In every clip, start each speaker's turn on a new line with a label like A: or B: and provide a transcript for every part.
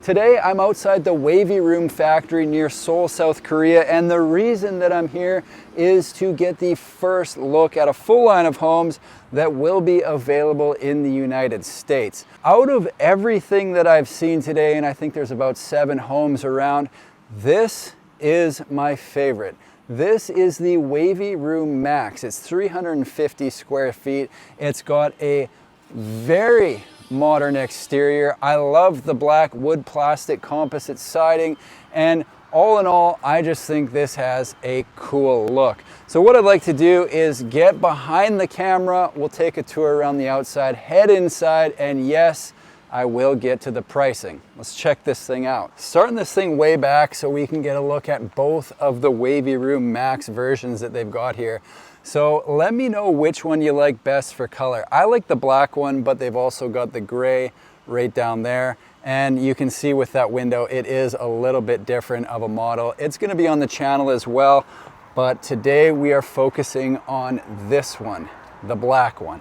A: Today I'm outside the Wavy Room factory near Seoul, South Korea, and the reason that I'm here is to get the first look at a full line of homes that will be available in the United States. Out of everything that I've seen today, and I think there's about 7 homes around, this is my favorite. This is the Wavy Room Max. It's 350 square feet. It's got a very modern exterior. I love the black wood plastic composite siding, and all in all, I just think this has a cool look. So what I'd like to do is get behind the camera, we'll take a tour around the outside, head inside, and yes, I will get to the pricing. Let's check this thing out. Starting this thing way back so we can get a look at both of the Wavy Room Max versions that they've got here. So let me know which one you like best for color. I like the black one, but they've also got the gray right down there. And you can see with that window, it is a little bit different of a model. It's gonna be on the channel as well, but today we are focusing on this one, the black one.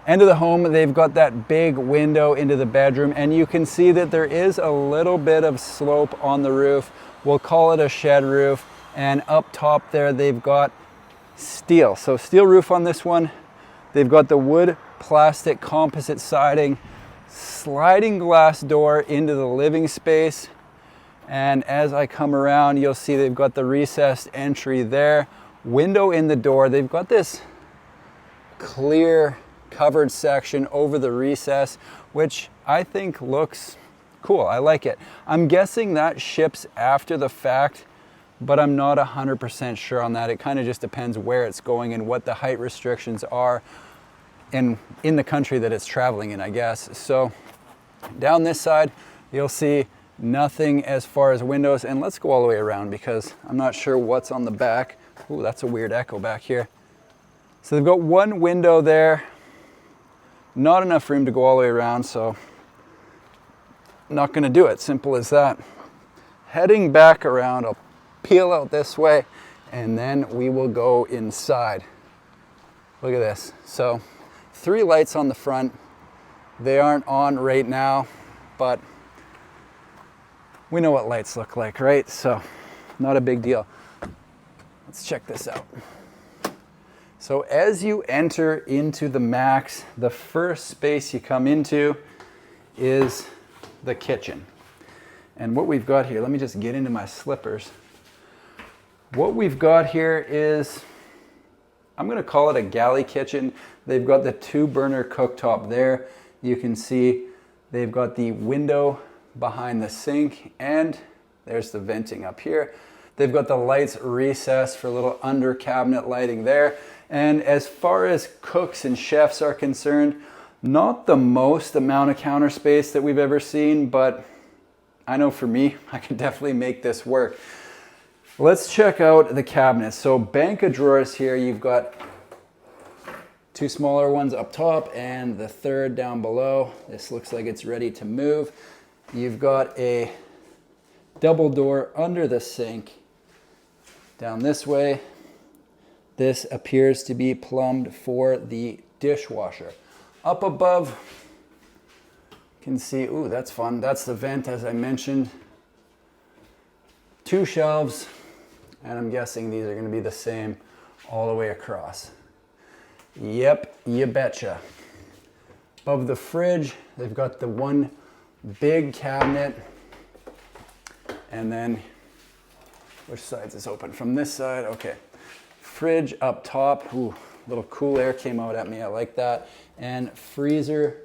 A: End of the home, they've got that big window into the bedroom, and you can see that there is a little bit of slope on the roof. We'll call it a shed roof. And up top there, they've got steel. So steel roof on this one. They've got the wood plastic composite siding, sliding glass door into the living space. And as I come around, you'll see they've got the recessed entry there, window in the door. They've got this clear covered section over the recess, which I think looks cool. I like it. I'm guessing that ships after the fact, but I'm not 100% sure on that. It kind of just depends where it's going and what the height restrictions are in the country that it's traveling in, I guess. So down this side, you'll see nothing as far as windows. And let's go all the way around because I'm not sure what's on the back. Ooh, that's a weird echo back here. So they've got one window there. Not enough room to go all the way around, so I'm not gonna do it. Simple as that. Heading back around, I'll peel out this way, and then we will go inside. Look at this. So 3 lights on the front. They aren't on right now, but we know what lights look like, right? So not a big deal. Let's check this out. So as you enter into the Max, the first space you come into is the kitchen. And what we've got here, let me just get into my slippers. What we've got here is, I'm gonna call it a galley kitchen. They've got the 2-burner cooktop there. You can see they've got the window behind the sink, and there's the venting up here. They've got the lights recessed for a little under cabinet lighting there. And as far as cooks and chefs are concerned, not the most amount of counter space that we've ever seen, but I know for me, I can definitely make this work. Let's check out the cabinets. So bank of drawers here, you've got 2 smaller ones up top and the 3rd down below. This looks like it's ready to move. You've got a double door under the sink down this way. This appears to be plumbed for the dishwasher. Up above, you can see, ooh, that's fun. That's the vent, as I mentioned. 2 shelves. And I'm guessing these are gonna be the same all the way across. Yep, you betcha. Above the fridge, they've got the one big cabinet. And then, which side's is open? From this side, okay. Fridge up top, ooh, little cool air came out at me, I like that. And freezer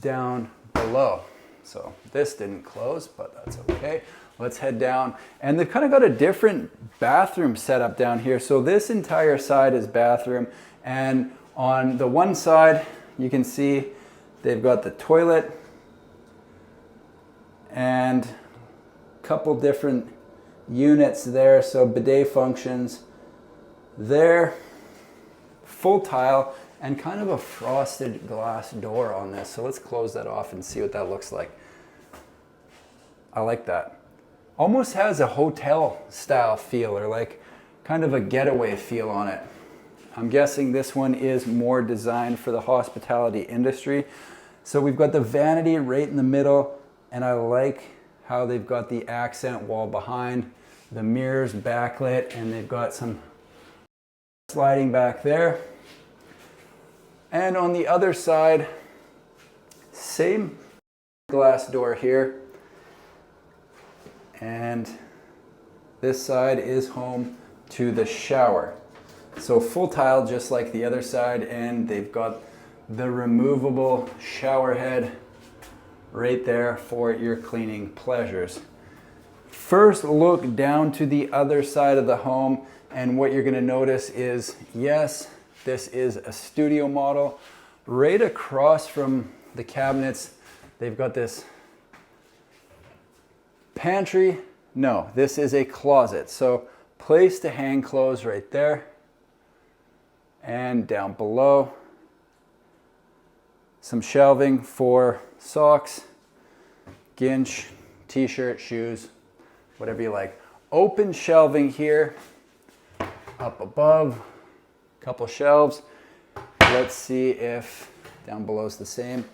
A: down below. So this didn't close, but that's okay. Let's head down. And they've kind of got a different bathroom setup down here. So this entire side is bathroom. And on the one side, you can see they've got the toilet and a couple different units there. So bidet functions there, full tile, and kind of a frosted glass door on this. So let's close that off and see what that looks like. I like that. Almost has a hotel style feel, or like kind of a getaway feel on it. I'm guessing this one is more designed for the hospitality industry. So we've got the vanity right in the middle, And I like how they've got the accent wall behind, the mirrors backlit, and they've got some sliding back there. And on the other side, same glass door here. And this side is home to the shower. So full tile just like the other side, and they've got the removable shower head right there for your cleaning pleasures. First look down to the other side of the home, and what you're going to notice is, yes, this is a studio model. Right across from the cabinets, they've got this pantry. No, this is a closet. So place to hang clothes right there. And down below, some shelving for socks, ginch, t-shirt, shoes, whatever you like. Open shelving here. Up above, couple shelves. Let's see if down below is the same.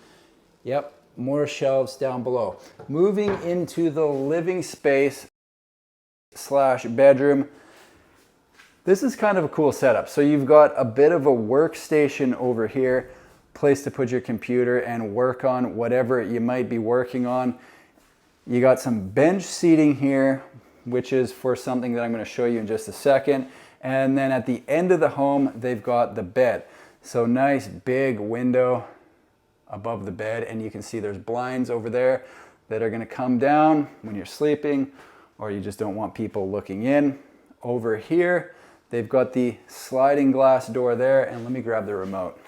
A: Yep, more shelves down below. Moving into the living space slash bedroom. This is kind of a cool setup. So you've got a bit of a workstation over here, place to put your computer and work on whatever you might be working on. You got some bench seating here, which is for something that I'm going to show you in just a second. And then at the end of the home, they've got the bed. So nice big window above the bed, and you can see there's blinds over there that are going to come down when you're sleeping, or you just don't want people looking in. Over here, they've got the sliding glass door there, and let me grab the remote.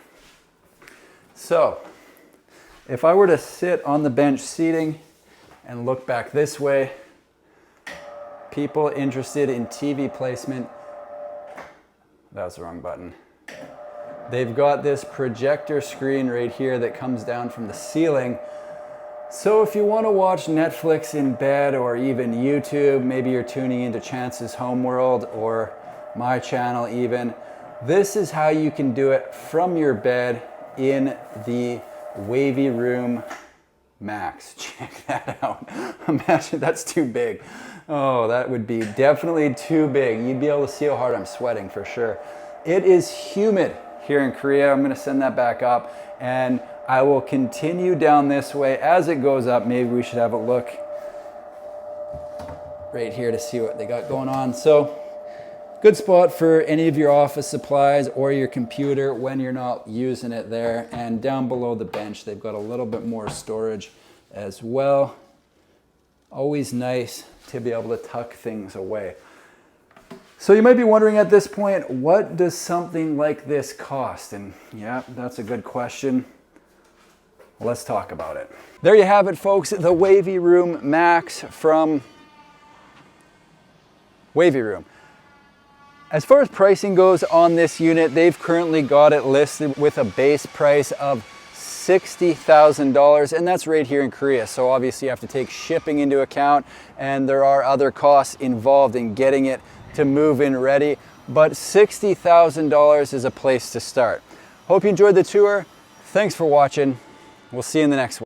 A: So if I were to sit on the bench seating and look back this way, people interested in TV placement, that was the wrong button. They've got this projector screen right here that comes down from the ceiling. So if you want to watch Netflix in bed, or even YouTube, maybe you're tuning into Chance's Homeworld or my channel even, this is how you can do it from your bed in the Wavy Room Max. Check that out. Imagine, that's too big. Oh, that would be definitely too big. You'd be able to see how hard I'm sweating for sure. It is humid here in Korea. I'm gonna send that back up, and I will continue down this way. As it goes up, maybe we should have a look right here to see what they got going on. So good spot for any of your office supplies or your computer when you're not using it there. And down below the bench, they've got a little bit more storage as well. Always nice to be able to tuck things away. So you might be wondering at this point, what does something like this cost? And yeah, that's a good question. Let's talk about it. There you have it, folks, the Wavy Room Max from Wavy Room. As far as pricing goes on this unit, they've currently got it listed with a base price of $60,000, and that's right here in Korea. So obviously you have to take shipping into account, and there are other costs involved in getting it to move in ready, but $60,000 is a place to start. Hope you enjoyed the tour. Thanks for watching. We'll see you in the next one.